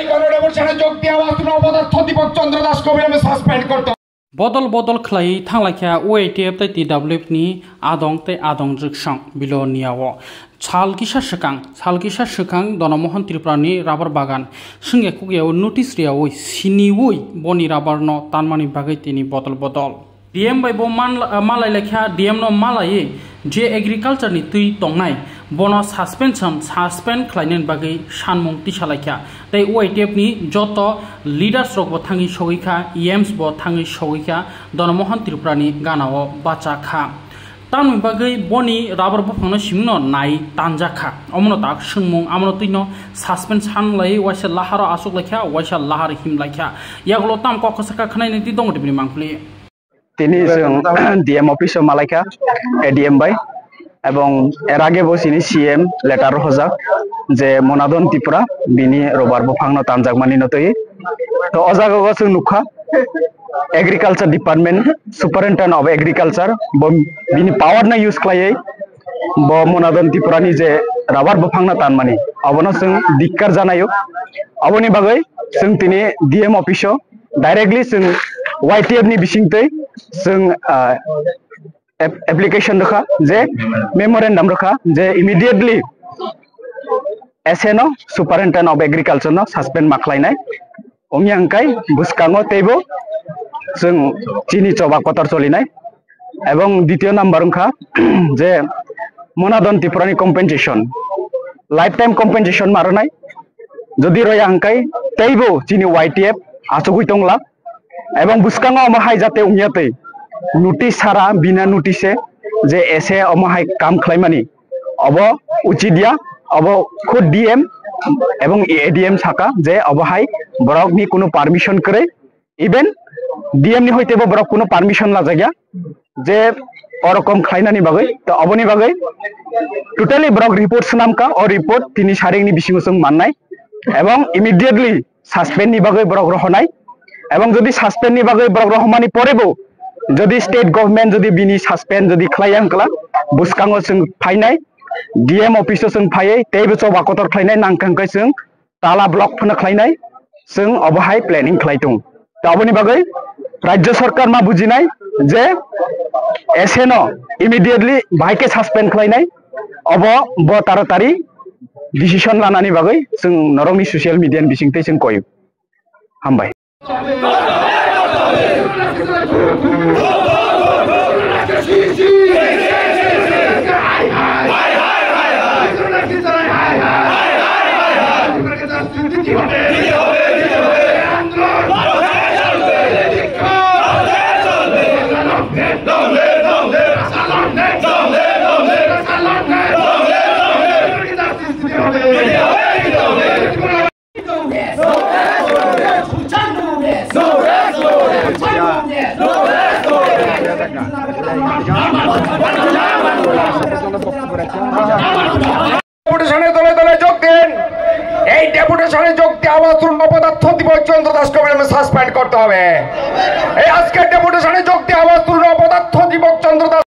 এই গণডেপুটেশনে যোগ দিয়ে আবার পদার্থ দীপক চন্দ্র দাসকে অবিলম্বে সাসপেন্ড করতে बदल बदल खलाई थांलाख्या ओएटीएफ तै टीडब्ल्यूएफ नि आदं जक्सां बिलोनियाव सालकिसा सकां दनमोहन त्रिपुरानि राबार बागान संगे कुगियाव नोटिस रियाव सिनिवै बनि राबार न तानमानि बागै तिनि बदल बदल डीएम बाय बो मालाय लेख्या डीएम न मालायै जे एग्रिकालचार नि तै तंनाय बनो सासपेन्ड खलायनायनि बागै सानमुं तिसालाख्या तै ओएटीएफ नि जत लिडार्स रक बो थांगि सगैखा इएमस बो थांगि सगैखा दनमोहन त्रिपुरानि गानाव बाचाखा तामनि बागै बनि राबार बफांनो सिमनो नाय तानजाखा अमनो ताक सोंमुं आमनो तैनो सासपेन्ड सानलाय वाइसा लाहार आसुक लाख्या वाइसा लाहार हिम लाख्या यागलो ताम कखसका खनायनि ति दङ दिनि मांखलि তিনি ডিএম অফিস মালাইকা এডিএম বাই এবং এর আগে বসিনি সিএম লেটার হজাক যে মনাদন ত্রিপুরা বিনি রবার বফাংনো তানজাক মানি নতই তো অজাগ গছ নুখা agriculture department superintendent of agriculture বিনি পাওয়ার না ইউজ খালাই ব মনাদন ত্রিপুরানি যে রাবার বফাংনা তানমানি অবনো जों दिक्कार जानायो अबनि बागै जों तिनि डिएम अफिसो डाइरेक्टली जों वाइटीएफ नि बिसिंतै जों एप्लीकेशन रखा जे मेमोरेंडम रखा जे इमिडिएटली एसएनो सुपारिनटेंडेंट ऑफ एग्रीकल्चर नो सस्पेंड माखलायनाय ओमियांकाय बुसकांगो तेबो जों चिनि चबा कतर चलिनाय एवं द्वितीय नम्बर रखा जे मोनादन त्रिपुरानि कम्पेनसेशन लाइफ टाइम कम्पेनसेशन मारनाय जदि रयांकाय तेबो चिनि वाइटीएफ आसुगुइ तंला एवं बुसकांगो अमाहाय जाते उमियातै नोटिस सारा बिना नोटिसे जे ऐसे अमाहाय काम खलायमानि अब उचिदिया अब खुद डीएम एवं एडीएम साका जे अबहाय बरक नि कोनो परमिशन करे इवेन डीएम नि होइतेबो बरक कोनो परमिशन लाजाया जे अरकम खलायनानि बागै तो अबनि बागै टोटली बरक रिपोर्ट सुनामका और रिपोर्ट तिनि सारेंनि बिसिङाव जों माननाय एवं इमिडिएटली सस्पेंड नि बागै बरक रहनाय एवं जदि सस्पेंड नि बागै बरक रहमानि परेबो जदि स्टेट गवर्नमेंट जदि बिनि सस्पेंड जदि खलायांकला बुसकांगो जों फायनाय डीएम अफिसो जों फायै तेबो चबा कतर खलायनाय नांखांखै जों ताला ब्लक फनो खलायनाय जों अबहाय प्लेनिंग खलायदों दाबोनि बागै राज्य सरकार मा बुजिनाय जे एसएनो इमिडिएटली बाहायके सस्पेंड खलायनाय अब ब तारातारि डिसिजन लानानै बागै जों नरंनि ससियेल मिडिया बिसिंतै जों कयो हामबाय ডেপুটেশনে দলে দলে যোগ দিন এই ডেপুটেশনে যোগ দিয়ে আবার পদার্থ দীপক চন্দ্র দাসকে সাসপেন্ড করতে হবে এই আজকের ডেপুটেশনে যোগ দিয়ে আবার পদার্থ দীপক চন্দ্র দাস